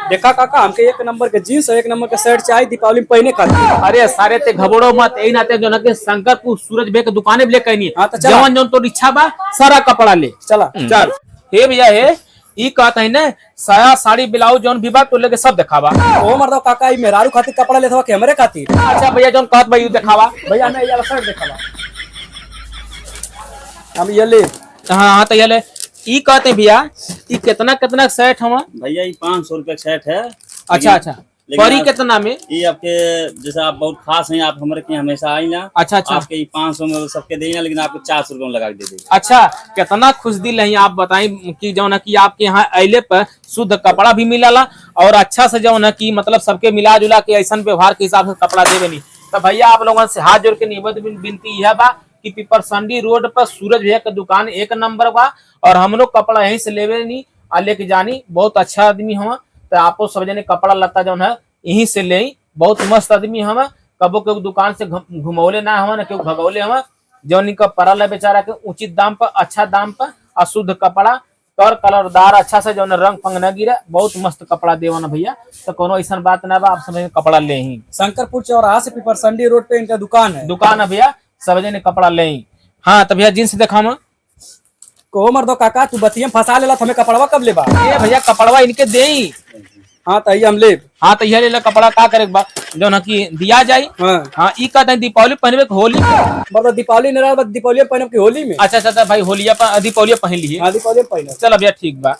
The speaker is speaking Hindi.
देखा काका, हमके एक नंबर के जीन्स और एक नंबर के शर्ट चाहिए दीपावली में पहने खातिर। अरे सारे ते घबड़ो मत, यही नाते जो ना के शंकरपुर सूरज भैया के दुकाने भी ले कहनी। हाँ तो चला। जवन जवन तो इच्छा बा सारा कपड़ा ले चला चल। हे भैया हे ई कहता है ना, साया साड़ी ब्लाउज जौन भी बा तो लेके सब दिखावा। ओ मर्दो काका, ई मेहरारू खातिर कपड़ा लेत हवा कि हमरे खातिर? अच्छा भैया जौन कहत भाई दिखावा। भैया मैं ये वाला शर्ट देखावा, हम ये ले। हाँ हाँ तो ये ले। ई कहते भैया ई कितना कितना सेट हवा? भैया ये 500 रुपए का सेट है। अच्छा अच्छा, परी कितना में? ये आपके जैसे आप बहुत खास हैं, आप हमारे के हमेशा आई ना। अच्छा अच्छा, आपके ये 500 में सबके देना, लेकिन आपको 400 रुपए में लगा के दे देंगे। अच्छा कितना खुश दिल है आप बताई कि जो ना कि आपके यहाँ अले पर शुद्ध कपड़ा भी मिलाला और अच्छा से जो ना कि मतलब सबके मिला जुला के ऐसा व्यवहार के हिसाब से कपड़ा देवे नहीं। तो भैया आप लोगों से हाथ जोड़ के निवेदन विनती यह बा कि पिपरसंडी रोड पर सूरज भैया का दुकान एक नंबर बा और हम लोग कपड़ा यहीं से लेवे नहीं आ लेके जानी। बहुत अच्छा आदमी हम, तो आपको सब जने कपड़ा लत्ता जो है यहीं से ले। बहुत मस्त आदमी हम, कबो के दुकान से घुमौले ना हम, न क्यों भगौले हम। जौन इनका परल है बेचारा के उचित दाम पर, अच्छा दाम पर और शुद्ध कपड़ा कर कलरदार अच्छा से जो रंग पंग न गिरे। बहुत मस्त कपड़ा देवा ना भैया, तो कोनो ऐसा बात ना बा, आप समझ कपड़ा ले ही। शंकरपुर चौराहा से पिपरसंडी रोड पे इनका दुकान है। दुकान है भैया, सब जने कपड़ा ले ही। हाँ तो भैया जींस दिखावा। को मर्दो काका, तू बतिया फंसा लेला, हमें कपड़वा कब लेबा? ए भैया कपड़वा इनके दे ही। हाँ तो हम ले। हाँ तो ये ले कपड़ा का करे बा जो ना कि दिया जाए। हाँ हाँ ई कहते हैं दीपावली पहनबे के होली में। मर्दो दीपावली नहीं रहा, दीपावली में पहनब की होली में? अच्छा अच्छा भाई होलिया दीपावली पहन लीजिए। हाँ दीपावली में पहनब। चल भैया ठीक बा।